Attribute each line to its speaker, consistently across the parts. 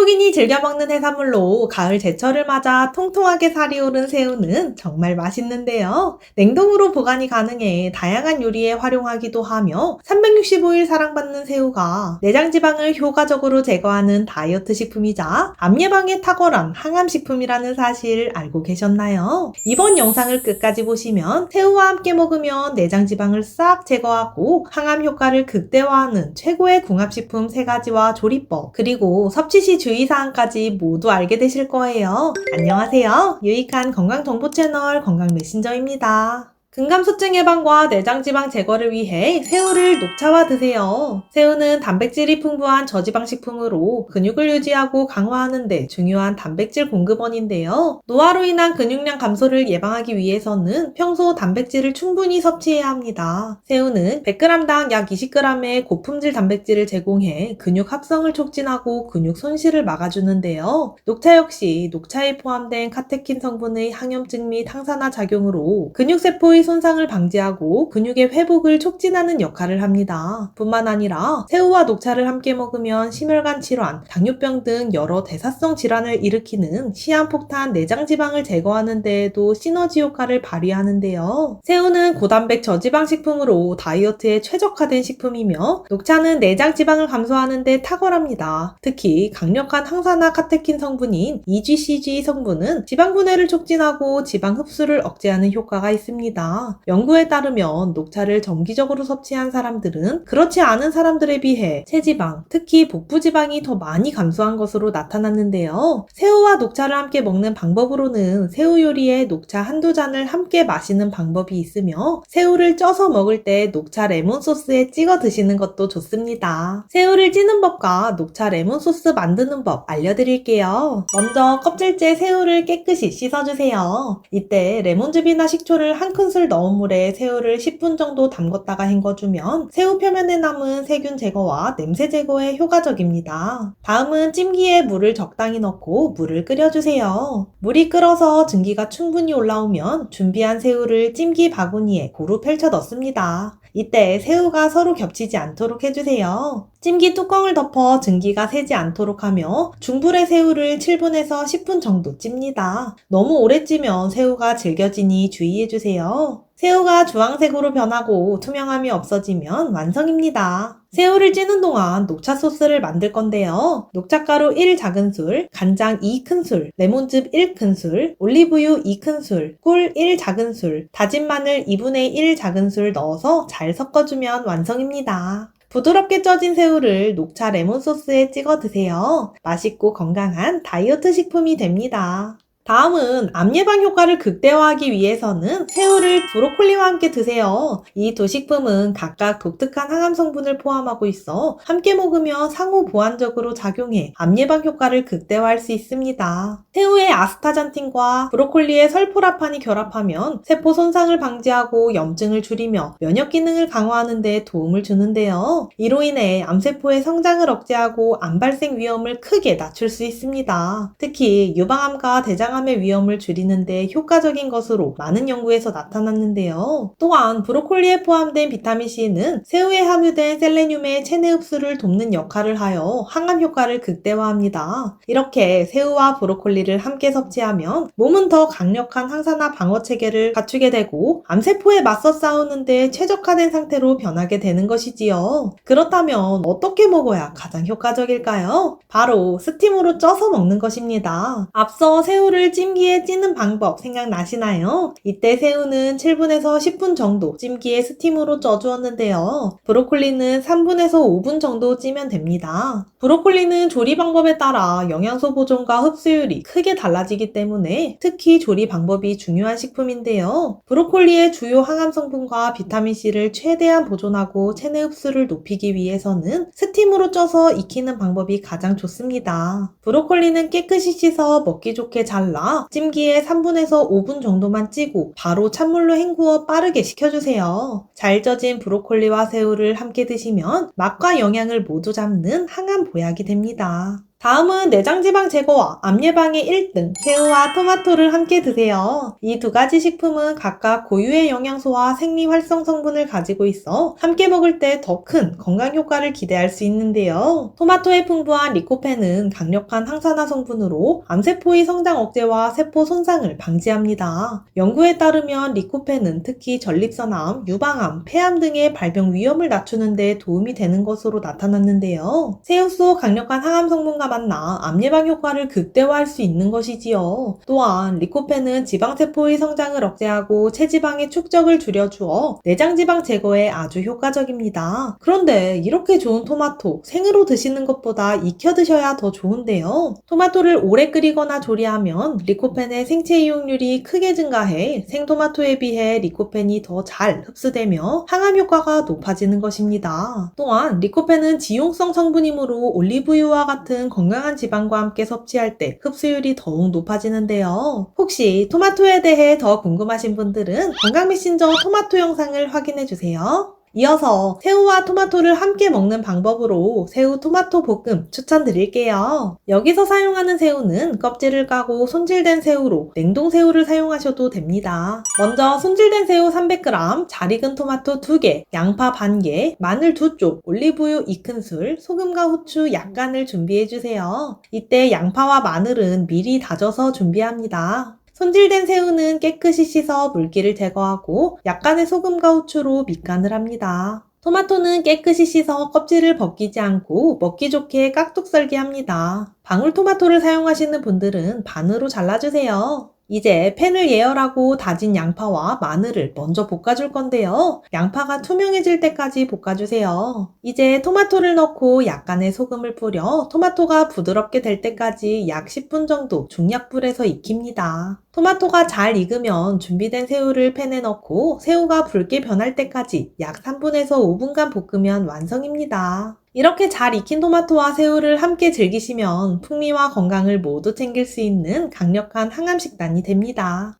Speaker 1: 한국인이 즐겨 먹는 해산물로 가을 제철을 맞아 통통하게 살이 오른 새우는 정말 맛있는데요. 냉동으로 보관이 가능해 다양한 요리에 활용하기도 하며 365일 사랑받는 새우가 내장 지방을 효과적으로 제거하는 다이어트 식품이자 암 예방에 탁월한 항암 식품이라는 사실 알고 계셨나요? 이번 영상을 끝까지 보시면 새우와 함께 먹으면 내장 지방을 싹 제거하고 항암 효과를 극대화하는 최고의 궁합식품 3가지와 조리법, 그리고 섭취 시 주의사항까지 모두 알게 되실 거예요. 안녕하세요. 유익한 건강정보 채널 건강메신저입니다. 근감소증 예방과 내장지방 제거를 위해 새우를 녹차와 드세요. 새우는 단백질이 풍부한 저지방 식품으로 근육을 유지하고 강화하는 데 중요한 단백질 공급원인데요. 노화로 인한 근육량 감소를 예방하기 위해서는 평소 단백질을 충분히 섭취해야 합니다. 새우는 100g당 약 20g의 고품질 단백질을 제공해 근육 합성을 촉진하고 근육 손실을 막아주는데요. 녹차 역시 녹차에 포함된 카테킨 성분의 항염증 및 항산화 작용으로 근육세포의 손상을 방지하고 근육의 회복을 촉진하는 역할을 합니다. 뿐만 아니라 새우와 녹차를 함께 먹으면 심혈관 질환, 당뇨병 등 여러 대사성 질환을 일으키는 시한폭탄 내장지방을 제거하는 데에도 시너지 효과를 발휘하는데요. 새우는 고단백 저지방 식품으로 다이어트에 최적화된 식품이며 녹차는 내장지방을 감소하는 데 탁월합니다. 특히 강력한 항산화 카테킨 성분인 EGCG 성분은 지방 분해를 촉진하고 지방 흡수를 억제하는 효과가 있습니다. 연구에 따르면 녹차를 정기적으로 섭취한 사람들은 그렇지 않은 사람들에 비해 체지방, 특히 복부지방이 더 많이 감소한 것으로 나타났는데요. 새우와 녹차를 함께 먹는 방법으로는 새우 요리에 녹차 한두 잔을 함께 마시는 방법이 있으며 새우를 쪄서 먹을 때 녹차 레몬 소스에 찍어 드시는 것도 좋습니다. 새우를 찌는 법과 녹차 레몬 소스 만드는 법 알려드릴게요. 먼저 껍질째 새우를 깨끗이 씻어주세요. 이때 레몬즙이나 식초를 한 큰술 넣은 물에 새우를 10분 정도 담궜다가 헹궈주면 새우 표면에 남은 세균 제거와 냄새 제거에 효과적입니다. 다음은 찜기에 물을 적당히 넣고 물을 끓여주세요. 물이 끓어서 증기가 충분히 올라오면 준비한 새우를 찜기 바구니에 고루 펼쳐 넣습니다. 이때 새우가 서로 겹치지 않도록 해주세요. 찜기 뚜껑을 덮어 증기가 새지 않도록 하며 중불의 새우를 7분에서 10분 정도 찝니다. 너무 오래 찌면 새우가 질겨지니 주의해주세요. 새우가 주황색으로 변하고 투명함이 없어지면 완성입니다. 새우를 찌는 동안 녹차 소스를 만들 건데요. 녹차가루 1작은술, 간장 2큰술, 레몬즙 1큰술, 올리브유 2큰술, 꿀 1작은술, 다진 마늘 2분의 1작은술 넣어서 잘 섞어주면 완성입니다. 부드럽게 쪄진 새우를 녹차 레몬 소스에 찍어 드세요. 맛있고 건강한 다이어트 식품이 됩니다. 다음은 암 예방 효과를 극대화하기 위해서는 새우를 브로콜리와 함께 드세요. 이 두 식품은 각각 독특한 항암 성분을 포함하고 있어 함께 먹으면 상호 보완적으로 작용해 암 예방 효과를 극대화할 수 있습니다. 새우의 아스타잔틴과 브로콜리의 설포라판이 결합하면 세포 손상을 방지하고 염증을 줄이며 면역 기능을 강화하는 데 도움을 주는데요. 이로 인해 암세포의 성장을 억제하고 암 발생 위험을 크게 낮출 수 있습니다. 특히 유방암과 대장암 의 위험을 줄이는 데 효과적인 것으로 많은 연구에서 나타났는데요. 또한 브로콜리에 포함된 비타민C는 새우에 함유된 셀레늄의 체내 흡수를 돕는 역할을 하여 항암 효과를 극대화합니다. 이렇게 새우와 브로콜리를 함께 섭취하면 몸은 더 강력한 항산화 방어 체계를 갖추게 되고 암세포에 맞서 싸우는 데 최적화된 상태로 변하게 되는 것이지요. 그렇다면 어떻게 먹어야 가장 효과적일까요? 바로 스팀으로 쪄서 먹는 것입니다. 앞서 새우를 찜기에 찌는 방법 생각나시나요? 이때 새우는 7분에서 10분 정도 찜기에 스팀으로 쪄주었는데요. 브로콜리는 3분에서 5분 정도 찌면 됩니다. 브로콜리는 조리 방법에 따라 영양소 보존과 흡수율이 크게 달라지기 때문에 특히 조리 방법이 중요한 식품인데요. 브로콜리의 주요 항암 성분과 비타민C를 최대한 보존하고 체내 흡수를 높이기 위해서는 스팀으로 쪄서 익히는 방법이 가장 좋습니다. 브로콜리는 깨끗이 씻어 먹기 좋게 잘라 찜기에 3분에서 5분 정도만 찌고 바로 찬물로 헹구어 빠르게 식혀주세요. 잘 쪄진 브로콜리와 새우를 함께 드시면 맛과 영양을 모두 잡는 항암 보약이 됩니다. 다음은 내장지방 제거와 암 예방의 1등, 새우와 토마토를 함께 드세요. 이 두 가지 식품은 각각 고유의 영양소와 생리 활성 성분을 가지고 있어 함께 먹을 때 더 큰 건강 효과를 기대할 수 있는데요. 토마토에 풍부한 리코펜은 강력한 항산화 성분으로 암세포의 성장 억제와 세포 손상을 방지합니다. 연구에 따르면 리코펜은 특히 전립선암, 유방암, 폐암 등의 발병 위험을 낮추는 데 도움이 되는 것으로 나타났는데요. 새우 속 강력한 항암 성분과 만나 암 예방 효과를 극대화할 수 있는 것이지요. 또한 리코펜은 지방세포의 성장을 억제하고 체지방의 축적을 줄여주어 내장지방 제거에 아주 효과적입니다. 그런데 이렇게 좋은 토마토 생으로 드시는 것보다 익혀 드셔야 더 좋은데요. 토마토를 오래 끓이거나 조리하면 리코펜의 생체 이용률이 크게 증가해 생토마토에 비해 리코펜이 더 잘 흡수되며 항암 효과가 높아지는 것입니다. 또한 리코펜은 지용성 성분이므로 올리브유와 같은 건강한 지방과 함께 섭취할 때 흡수율이 더욱 높아지는데요. 혹시 토마토에 대해 더 궁금하신 분들은 건강 메신저 토마토 영상을 확인해주세요. 이어서 새우와 토마토를 함께 먹는 방법으로 새우 토마토 볶음 추천드릴게요. 여기서 사용하는 새우는 껍질을 까고 손질된 새우로 냉동 새우를 사용하셔도 됩니다. 먼저 손질된 새우 300g, 잘 익은 토마토 2개, 양파 반 개, 마늘 2쪽, 올리브유 2큰술, 소금과 후추 약간을 준비해주세요. 이때 양파와 마늘은 미리 다져서 준비합니다. 손질된 새우는 깨끗이 씻어 물기를 제거하고 약간의 소금과 후추로 밑간을 합니다. 토마토는 깨끗이 씻어 껍질을 벗기지 않고 먹기 좋게 깍둑 썰기합니다. 방울토마토를 사용하시는 분들은 반으로 잘라주세요. 이제 팬을 예열하고 다진 양파와 마늘을 먼저 볶아줄 건데요. 양파가 투명해질 때까지 볶아주세요. 이제 토마토를 넣고 약간의 소금을 뿌려 토마토가 부드럽게 될 때까지 약 10분 정도 중약불에서 익힙니다. 토마토가 잘 익으면 준비된 새우를 팬에 넣고 새우가 붉게 변할 때까지 약 3분에서 5분간 볶으면 완성입니다. 이렇게 잘 익힌 토마토와 새우를 함께 즐기시면 풍미와 건강을 모두 챙길 수 있는 강력한 항암 식단이 됩니다.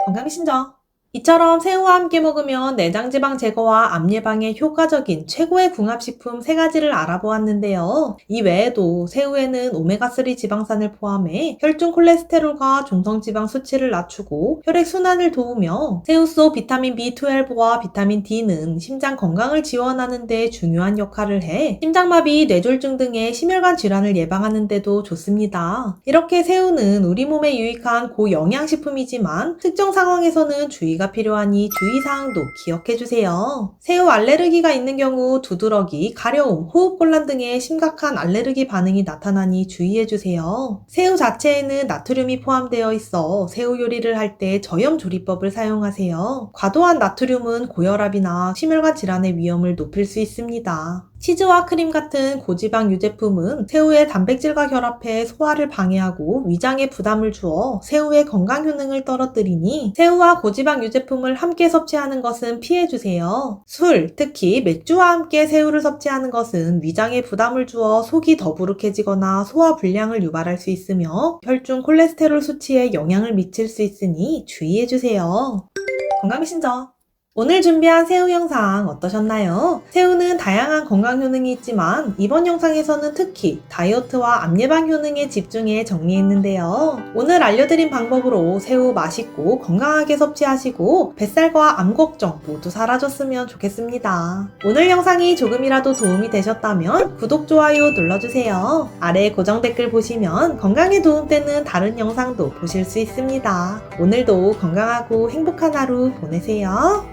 Speaker 1: 건강신조 이처럼 새우와 함께 먹으면 내장지방 제거와 암 예방에 효과적인 최고의 궁합식품 3가지를 알아보았는데요. 이 외에도 새우에는 오메가3 지방산을 포함해 혈중 콜레스테롤과 중성지방 수치를 낮추고 혈액순환을 도우며 새우 속 비타민 B12와 비타민 D는 심장 건강을 지원하는 데 중요한 역할을 해 심장마비, 뇌졸중 등의 심혈관 질환을 예방하는 데도 좋습니다. 이렇게 새우는 우리 몸에 유익한 고영양식품이지만 특정 상황에서는 주의가 필요하니 주의사항도 기억해주세요. 새우 알레르기가 있는 경우 두드러기, 가려움, 호흡곤란 등의 심각한 알레르기 반응이 나타나니 주의해주세요. 새우 자체에는 나트륨이 포함되어 있어 새우 요리를 할 때 저염 조리법을 사용하세요. 과도한 나트륨은 고혈압이나 심혈관 질환의 위험을 높일 수 있습니다. 치즈와 크림 같은 고지방 유제품은 새우의 단백질과 결합해 소화를 방해하고 위장에 부담을 주어 새우의 건강 효능을 떨어뜨리니 새우와 고지방 유제품을 함께 섭취하는 것은 피해주세요. 술, 특히 맥주와 함께 새우를 섭취하는 것은 위장에 부담을 주어 속이 더부룩해지거나 소화 불량을 유발할 수 있으며 혈중 콜레스테롤 수치에 영향을 미칠 수 있으니 주의해주세요. 건강신조 오늘 준비한 새우 영상 어떠셨나요? 새우는 다양한 건강 효능이 있지만 이번 영상에서는 특히 다이어트와 암 예방 효능에 집중해 정리했는데요. 오늘 알려드린 방법으로 새우 맛있고 건강하게 섭취하시고 뱃살과 암 걱정 모두 사라졌으면 좋겠습니다. 오늘 영상이 조금이라도 도움이 되셨다면 구독, 좋아요 눌러주세요. 아래 고정 댓글 보시면 건강에 도움되는 다른 영상도 보실 수 있습니다. 오늘도 건강하고 행복한 하루 보내세요.